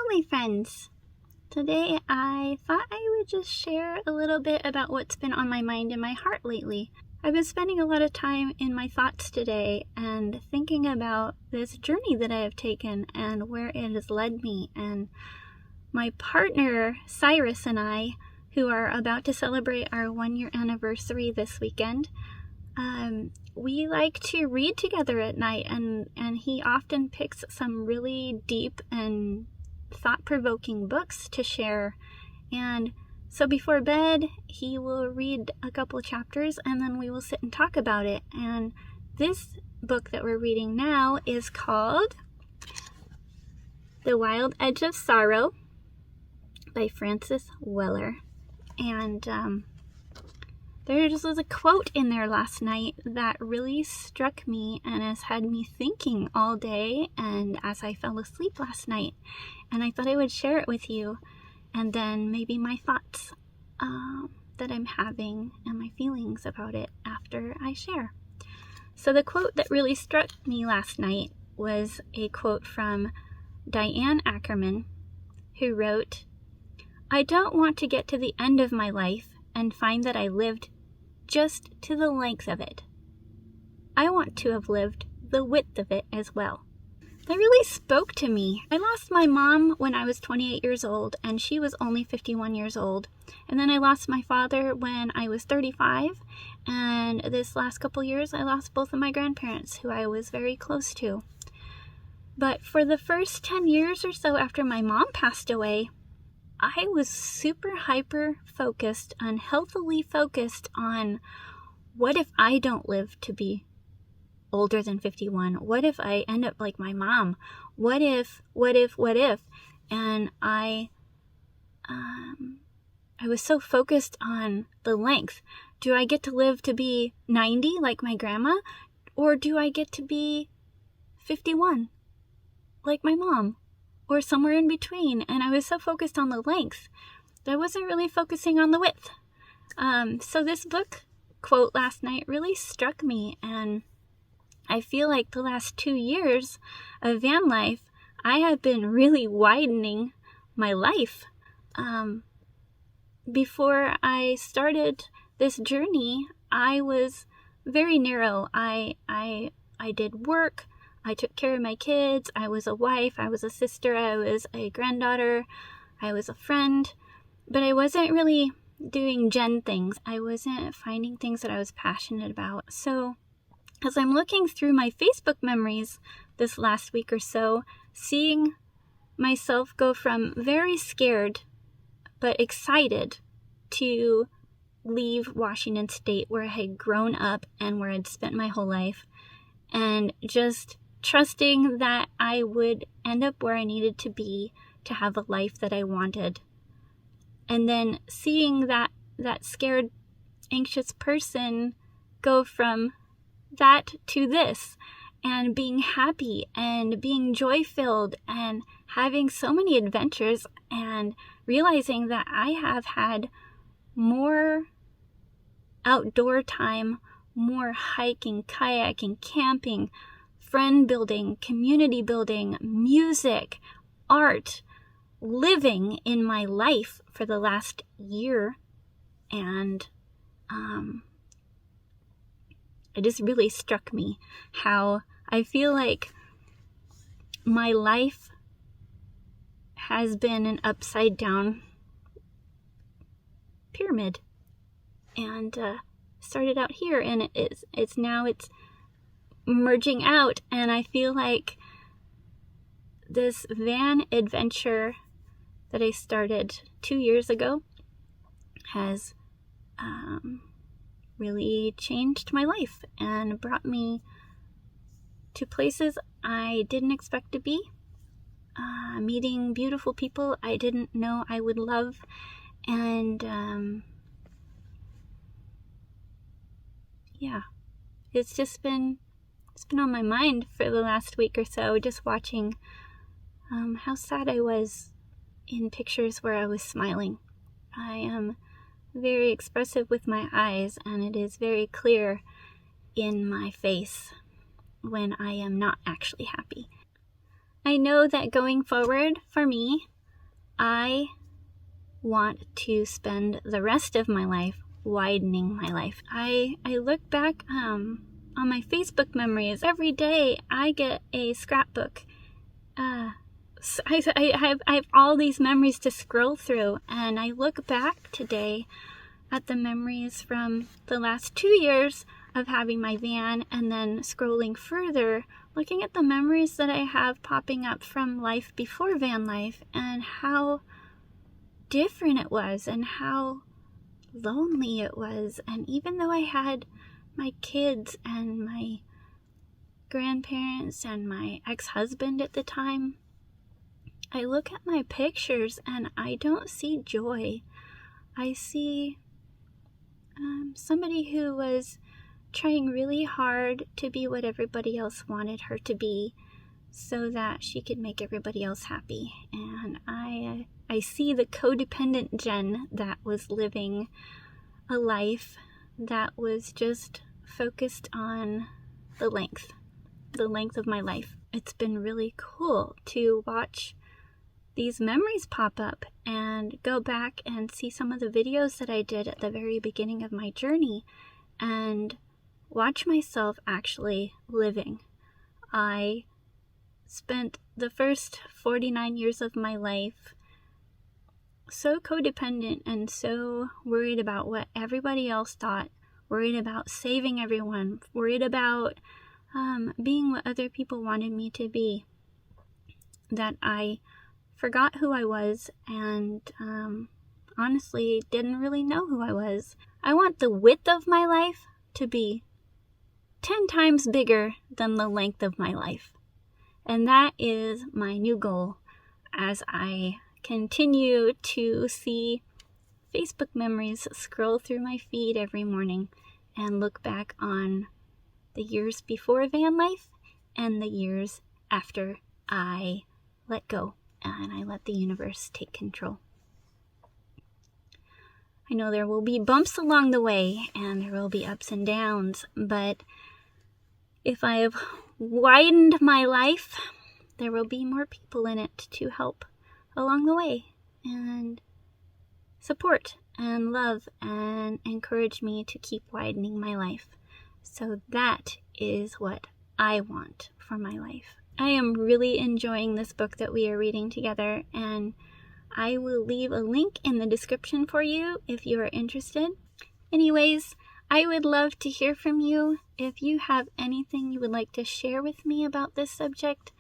my friends. Today I thought I would just share a little bit about what's been on my mind and my heart lately. I've been spending a lot of time in my thoughts today and thinking about this journey that I have taken and where it has led me. And my partner, Cyrus and I, who are about to celebrate our 1-year anniversary this weekend, we like to read together at night, and he often picks some really deep and thought-provoking books to share. And so before bed, he will read a couple of chapters, and then we will sit and talk about it. And this book that we're reading now is called The Wild Edge of Sorrow by Francis Weller. And there just was a quote in there last night that really struck me and has had me thinking all day and as I fell asleep last night. And I thought I would share it with you, and then maybe my thoughts that I'm having and my feelings about it after I share. So the quote that really struck me last night was a quote from Diane Ackerman, who wrote, "I don't want to get to the end of my life and find that I lived just to the length of it. I want to have lived the width of it as well." That really spoke to me. I lost my mom when I was 28 years old, and she was only 51 years old. And then I lost my father when I was 35. And this last couple years, I lost both of my grandparents, who I was very close to. But for the first 10 years or so after my mom passed away, I was super hyper focused, unhealthily focused on what if I don't live to be older than 51? What if I end up like my mom? What if? And I was so focused on the length. Do I get to live to be 90 like my grandma? Or do I get to be 51 like my mom? Or somewhere in between? And I was so focused on the length that I wasn't really focusing on the width. So this book quote last night really struck me, and I feel like the last 2 years of van life, I have been really widening my life. Before I started this journey, I was very narrow. I did work. I took care of my kids. I was a wife. I was a sister. I was a granddaughter. I was a friend. But I wasn't really doing Jen things. I wasn't finding things that I was passionate about. So as I'm looking through my Facebook memories this last week or so, seeing myself go from very scared but excited to leave Washington State, where I had grown up and where I'd spent my whole life, and just trusting that I would end up where I needed to be to have a life that I wanted. And then seeing that scared, anxious person go from that to this, and being happy and being joy-filled and having so many adventures, and realizing that I have had more outdoor time, more hiking, kayaking, camping, friend building, community building, music, art, living in my life for the last year. And it just really struck me how I feel like my life has been an upside down pyramid, and started out here, and it's now merging out, and I feel like this van adventure that I started 2 years ago has really changed my life and brought me to places I didn't expect to be, meeting beautiful people I didn't know I would love, and it's been on my mind for the last week or so, just watching how sad I was in pictures where I was smiling. I am very expressive with my eyes, and it is very clear in my face when I am not actually happy. I know that going forward for me, I want to spend the rest of my life widening my life. I look back on my Facebook memories. Every day I get a scrapbook. So I have all these memories to scroll through, and I look back today at the memories from the last 2 years of having my van, and then scrolling further, looking at the memories that I have popping up from life before van life, and how different it was and how lonely it was. And even though I had my kids and my grandparents and my ex-husband at the time, I look at my pictures and I don't see joy. I see somebody who was trying really hard to be what everybody else wanted her to be so that she could make everybody else happy. And I see the codependent Jen that was living a life that was just focused on the length of my life. It's been really cool to watch these memories pop up and go back and see some of the videos that I did at the very beginning of my journey and watch myself actually living. I spent the first 49 years of my life so codependent and so worried about what everybody else thought, worried about saving everyone, worried about being what other people wanted me to be, that I forgot who I was and honestly didn't really know who I was. I want the width of my life to be 10 times bigger than the length of my life. And that is my new goal as I continue to see Facebook memories scroll through my feed every morning and look back on the years before van life and the years after I let go and I let the universe take control. I know there will be bumps along the way and there will be ups and downs, but if I have widened my life, there will be more people in it to help along the way and support and love and encourage me to keep widening my life. So that is what I want for my life. I am really enjoying this book that we are reading together, and I will leave a link in the description for you if you are interested. Anyways, I would love to hear from you. If you have anything you would like to share with me about this subject,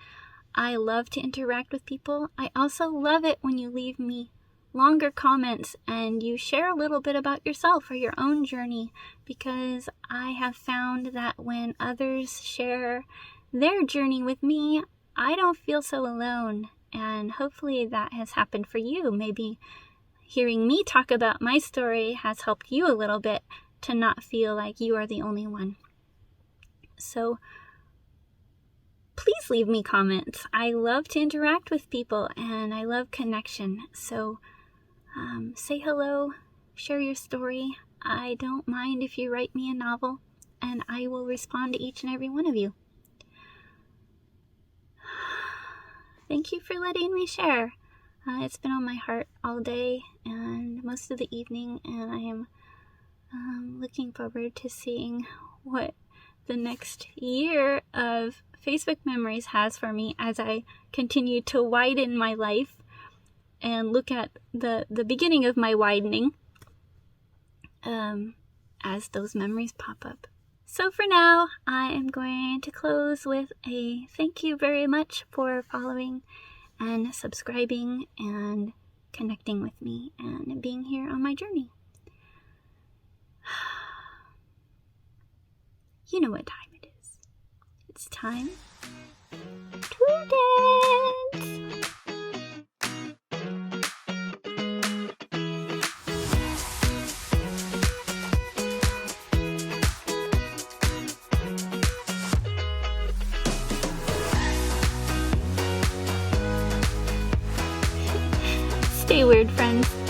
I love to interact with people. I also love it when you leave me longer comments and you share a little bit about yourself or your own journey, because I have found that when others share their journey with me, I don't feel so alone. And hopefully that has happened for you. Maybe hearing me talk about my story has helped you a little bit to not feel like you are the only one. So please leave me comments. I love to interact with people and I love connection. So say hello, share your story. I don't mind if you write me a novel, and I will respond to each and every one of you. Thank you for letting me share. It's been on my heart all day and most of the evening, and I am looking forward to seeing what the next year of Facebook memories has for me as I continue to widen my life and look at the beginning of my widening as those memories pop up. So for now, I am going to close with a thank you very much for following and subscribing and connecting with me and being here on my journey. You know what time it is. It's time to dance! Stay weird, friends.